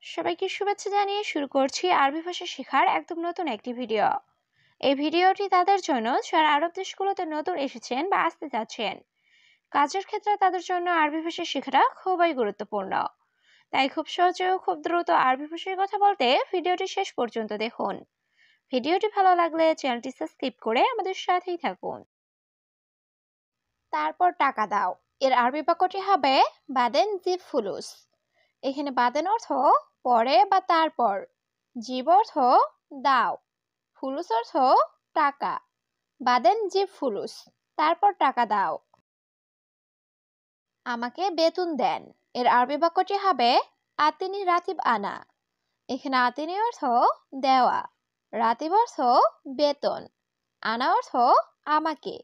সবাইকে শুভেচ্ছা জানিয়ে শুরু করছি আরবি ভাষা শেখার একদম নতুন একটি ভিডিও। এই ভিডিওটি তাদের জন্য যারা আরব দেশগুলোতে নতুন এসেছেন বা আসতে যাচ্ছেন। কাজের ক্ষেত্রে তাদের জন্য আরবি ভাষা শেখাটা খুবই গুরুত্বপূর্ণ। তাই খুব সহজে ও খুব দ্রুত আরবি ভাষায় কথা বলতে ভিডিওটি শেষ পর্যন্ত দেখুন। ভিডিওটি ভালো লাগলে চ্যানেলটি সাবস্ক্রাইব করে আমাদের সাথেই থাকুন। তারপর টাকা দাও এর আরবি বাক্যটি হবে বাদেন জিব ফুলুস। এখানে বাদেন অর্থ পরে বা তারপর, জিব অর্থ দাও, ফুলুস অর্থ টাকা। বাদেন জিব ফুলুস, তারপর টাকা দাও। আমাকে বেতন দেন এর আরবি বাক্যটি হবে আতিনি রাতিব আনা। এখানে আতিনি অর্থ দেওয়া, রাতিব অর্থ বেতন, আনা অর্থ আমাকে।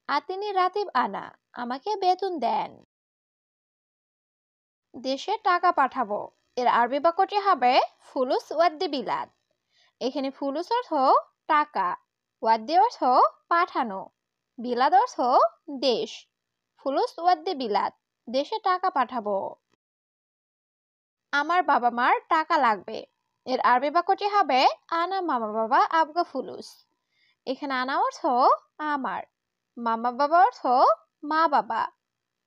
আতিনি রাতিব আনা, আমাকে বেতন দেন। দেশে টাকা পাঠাবো এর আরবি বাক্যটি হবে ফুলুস ওয়াদ্দি বিলাদ। এখানে ফুলুস অর্থ টাকা, ওয়াদ্দি অর্থ পাঠানো, বিলাদ অর্থ দেশ। ফুলুস ওয়াদ্দি বিলাদ, দেশে টাকা পাঠাবো। আমার বাবা মার টাকা লাগবে এর আরবি বাক্যটি হবে আনা মামা বাবা আবগা ফুলুস। এখানে আনা অর্থ আমার, মামা বাবা অর্থ মা বাবা,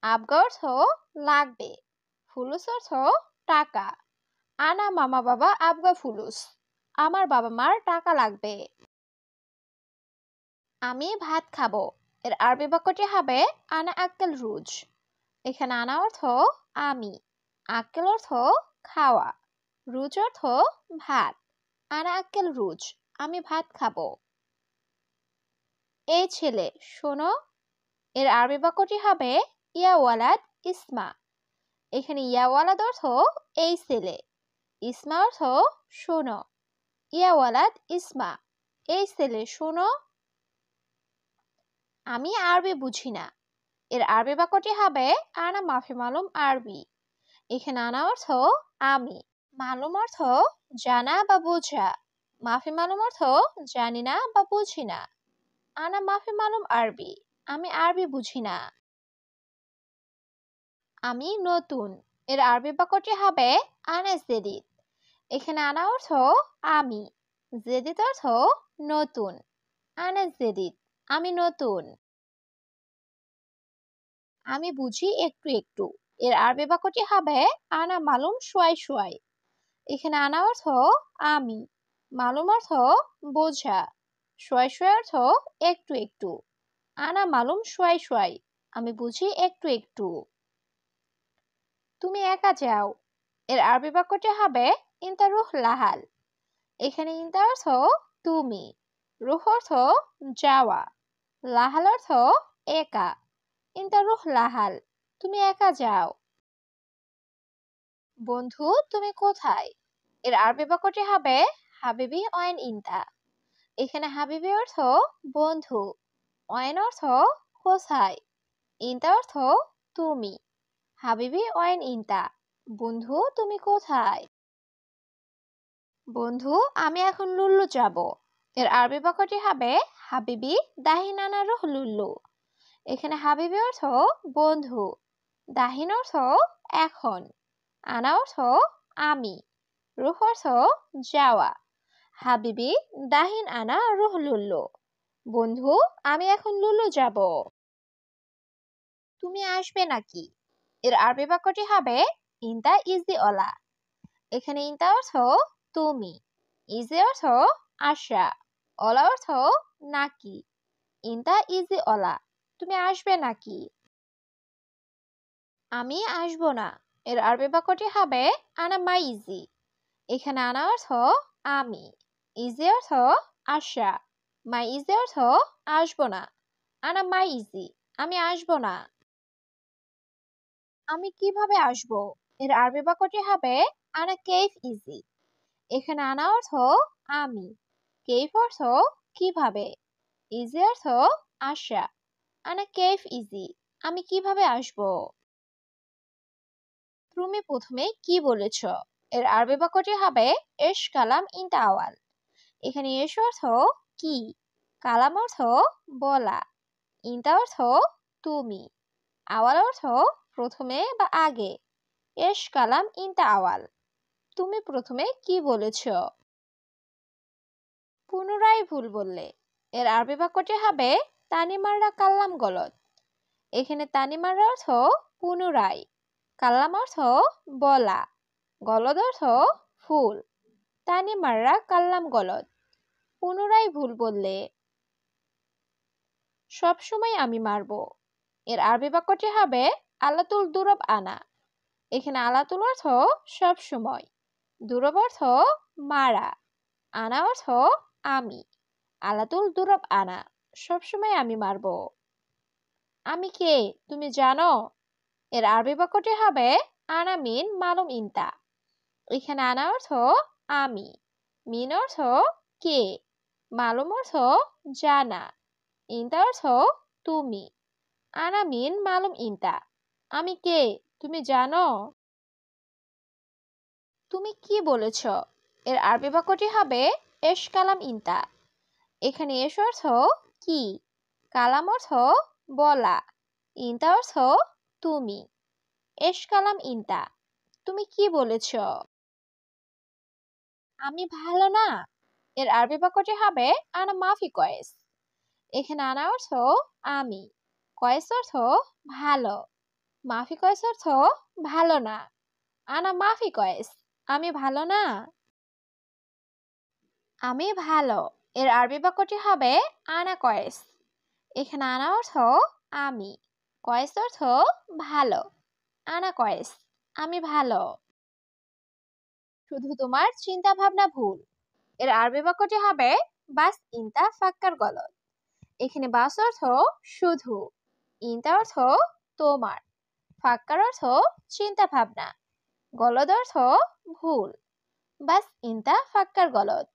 আবগা অর্থ লাগবে, ফুলুস অর্থ টাকা। আনা মামা বাবা আবগা ফুলুস, আমার বাবা মার টাকা লাগবে। আমি ভাত খাবো এর আরবি বাক্যটি হবে আনা আক্কেল রুজ। এখানে আনা অর্থ আমি, আক্কেল অর্থ খাওয়া, রুজ অর্থ ভাত। আনা আক্কেল রুজ, আমি ভাত খাবো। এই ছেলে শোনো এর আরবি বাক্যটি হবে ইয়া ওয়ালাদ ইসমা। এখানে ইয়া ওয়ালাদ অর্থ এই ছেলে, ইসমা অর্থ শোনো। ইয়া ওয়ালাদ ইসমা, এই ছেলে শোনো। আমি আরবি বুঝি না এর আরবি বাক্যটি হবে আনা মাফি মালুম আরবি। এখানে আনা অর্থ আমি, মালুম অর্থ জানা বা বোঝা, মাফি মালুম অর্থ জানি না বা বুঝি না। আনা মাফি মালুম আরবি, আমি আরবি বুঝি না। আমি নতুন এর আরবি বাক্যটি হবে আনা জেদিদ। এখানে আনা অর্থ আমি, জেদিদ অর্থ নতুন। আনা জেদিদ, আমি নতুন। আমি বুঝি একটু একটু এর আরবি বাক্যটি হবে আনা মালুম শোয়াই শোয়াই। এখানে আনা অর্থ আমি, মালুম অর্থ বোঝা, শোয়াই শোয়াই অর্থ একটু একটু। আনা মালুম শোয়াই শোয়াই, আমি বুঝি একটু একটু। তুমি একা যাও এর আরবি বাক্যটি হবে ইনতা রুহ লাহাল। এখানে ইনতা অর্থ তুমি, রুহ অর্থ যাওয়া, লাহাল অর্থ একা। ইনতা রুহ লাহাল, তুমি একা যাও। বন্ধু তুমি কোথায় এর আরবি বাক্যটি হবে হাবিবি অয়েন ইনতা। এখানে হাবিবি অর্থ বন্ধু, অয়েন অর্থ কোথায়, ইনতা অর্থ তুমি। হাবিবি অয়েন ইনতা, বন্ধু তুমি কোথায়। বন্ধু আমি এখন লুল্লু যাব এর আরবি বাক্যটি হবে হাবিবি দাহিন আনা রুহ লুল্লু। এখানে হাবিবি অর্থ বন্ধু, দাহিন অর্থ এখন, আনা অর্থ আমি, রুহ অর্থ যাওয়া। হাবিবি দাহিন আনা রুহ লুল্লু, বন্ধু আমি এখন লুল্লু যাব। তুমি আসবে নাকি এর আরবি বাক্যটি হবে ইনতা ইজি অলা। এখানে ইনতা অর্থ তুমি, ইজি অর্থ আসা, অলা অর্থ নাকি। ইনতা ইজি অলা, তুমি আসবে নাকি। আমি আসবো না এর আরবি বাক্যটি হবে আনা মাই ইজি। এখানে আনা অর্থ আমি, ইজি অর্থ আসা, মাই ইজি অর্থ আসবো না। আনা মাই ইজি, আমি আসবো না। আমি কিভাবে আসবো এর আরবি বাক্যটি হবে আনা কেইফ ইজি। এখানে আনা অর্থ আমি, কেইফ অর্থ কিভাবে, ইজি অর্থ আসা। আনা কেইফ ইজি, আমি কিভাবে আসবো। তুমি প্রথমে কি বলেছ এর আরবি বাক্যটি হবে এশ কালাম ইনতা আওয়াল। এখানে এশ অর্থ কি, কালাম অর্থ বলা, ইনতা অর্থ তুমি, আওয়াল অর্থ প্রথমে বা আগে। এশ কালাম ইনতা আওয়াল, তুমি প্রথমে কি বলেছ? পুনরায় ভুল বললে। এর আরবি বাক্যটি হবে তানি মাররা কাল্লাম গলত। এখানে তানি মাররা অর্থ পুনরায়, কাল্লাম অর্থ বলা, গলদ অর্থ ভুল। তানি মাররা কাল্লাম গলত, পুনরায় ভুল বললে। সব সময় আমি মারবো। এর আরবি বাক্যটি হবে আলাতুল দুরব আনা। এখানে আলাতুল অর্থ সব সময়, দুরব অর্থ মারা, আনা অর্থ আমি। আলাতুল দুরব আনা, সব সময় আমি মারবো। আমি কে তুমি জানো? এর আরবি বাক্যটি হবে আনা মিন মালুম ইনতা। এখানে আনা অর্থ আমি, মিন অর্থ কে, মালুম অর্থ জানা, ইনতা অর্থ তুমি। আনা মিন মালুম ইনতা, আমি কে তুমি জানো? তুমি কি বলেছ? এর আরবি বাক্যটি হবে এশ কালাম ইনতা। এখানে এশ অর্থ কি, কালাম অর্থ বলা, ইনতা অর্থ তুমি। এশ কালাম ইনতা, তুমি কি বলেছ? আমি ভালো না। এর আরবি বাক্যটি হবে আনা মাফি কয়েস। এখানে আনা অর্থ আমি, কয়েস অর্থ ভালো, মাফি কয়েস অর্থ ভালো না। আনা মাফি কয়েস, আমি ভালো না। আমি ভালো। এর আরবি বাক্যটি হবে আনা কয়েস। এখানে আনা অর্থ আমি, কয়েস অর্থ ভালো, আনা কয়েস, আমি ভালো। শুধু তোমার চিন্তা ভাবনা ভুল। এর আরবি বাক্যটি হবে বাস ইনতা ফাক্কার গলত। এখানে বাস অর্থ শুধু, ইনতা অর্থ তোমার, ফাক্কার অর্থ চিন্তা ভাবনা, গলদ অর্থ ভুল। বাস ইনতা ফাক্কার গলত,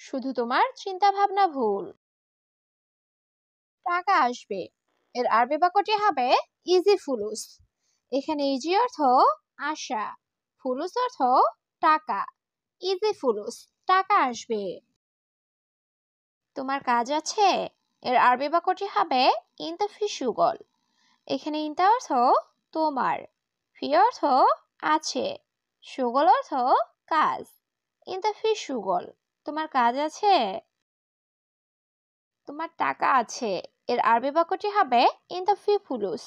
শুধু তোমার চিন্তা ভাবনা ভুল। টাকা আসবে। এর আরবি বাক্যটি হবে ইজি ফুলুস। এখানে ইজি অর্থ আশা, ফুলুস অর্থ টাকা। ইজি ফুলুস, টাকা আসবে। তোমার কাজ আছে। এর আরবি বাক্যটি হবে ইনতা ফি শুগল। এখানে ইনতা অর্থ তোমার, ফি অর্থ আছে, শুগল অর্থ কাজ। ইনতা ফি শুগল, তোমার কাজ আছে। তোমার টাকা আছে। এর আরবি বাক্যটি হবে ইনতা ফি ফুলুস।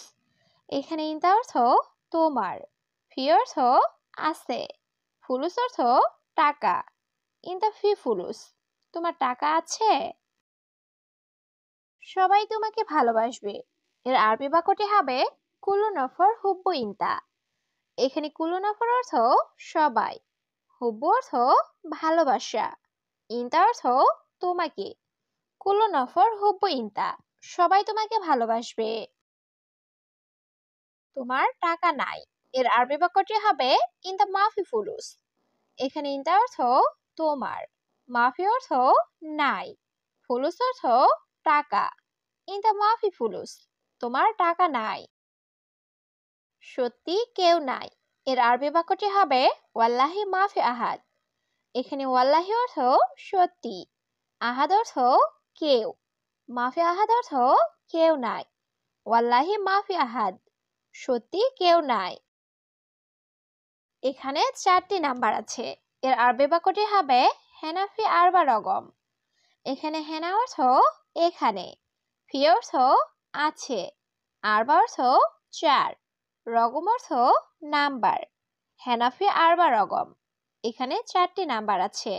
এখানে ইনতা অর্থ তোমার, ফি অর্থ আছে, ফুলুস অর্থ টাকা। ইনতা ফি ফুলুস, তোমার টাকা আছে। সবাই তোমাকে ভালোবাসবে। এর আরবি বাক্যটি হবে কুল্লু নফর হুব্বু ইনতা। এখানে কুল্লু নফর অর্থ সবাই, হুব্বু অর্থ ভালোবাসা, ইনতা অর্থ তোমাকে। কুল্লু নফর হুব্বু ইনতা, সবাই তোমাকে ভালোবাসবে। তোমার টাকা নাই। এর আরবি বাক্যটি হবে ইনতা মাফি ফুলুস। এখানে ইনতা অর্থ তোমার, মাফি অর্থ নাই, ফুলুস অর্থ টাকা। ইনতা মাফি ফুলুস, তোমার টাকা নাই। সত্যি কেউ নাই। এর আরবি বাক্যটি হবে ওয়াল্লাহি মাফি আহাদ। এখানে ওয়াল্লাহি অর্থ সত্যি, আহাদ অর্থ কেউ, মাফি আহাদ অর্থ কেউ নাই। ওয়াল্লাহি মাফি আহাদ, সত্যি কেউ নাই। এখানে 4টি নাম্বার আছে। এর আরবি বাক্যটি হবে হেনাফি আরবা রগম। এখানে হেনা অর্থ এখানে, ফি অর্থ আছে, আরবা অর্থ 4, রগম অর্থ নাম্বার। হেনাফি আরবা রগম, এখানে 4টি নাম্বার আছে।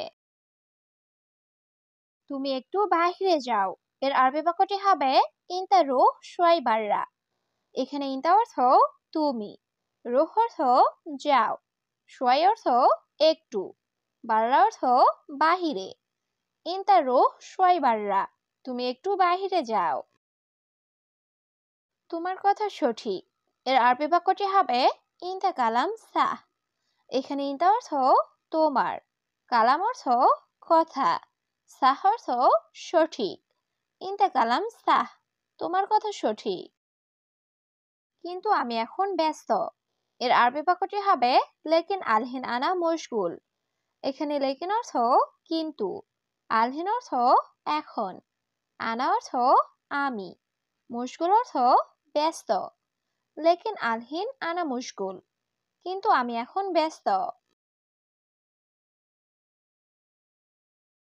তুমি একটু বাহিরে যাও। এর আরবি বাক্যটি হবে ইনতা রুহ শোয়াই বাররা। এখানে ইনতা অর্থ তুমি, রুহ অর্থ যাও, শোয়াই অর্থ একটু, বাররা অর্থ বাহিরে। ইনতা রুহ শোয়াই বাররা, তুমি একটু বাহিরে যাও। তোমার কথা সঠিক। এর আরবি বাক্যটি হবে ইনতা কালাম সাহ। এখানে ইনতা অর্থ তোমার, কালাম অর্থ কথা, সাহ অর্থ সঠিক। ইনতা কালাম সাহ, তোমার কথা সঠিক। কিন্তু আমি এখন ব্যস্ত। এর আরবি বাক্যটি হবে লেকিন আলহিন আনা মশগুল। এখানে লেকিন অর্থ কিন্তু, আলহিন অর্থ এখন, আনা অর্থ আমি, মশগুল অর্থ ব্যস্ত। লেকিন আলহিন আনা মশগুল, কিন্তু আমি এখন ব্যস্ত।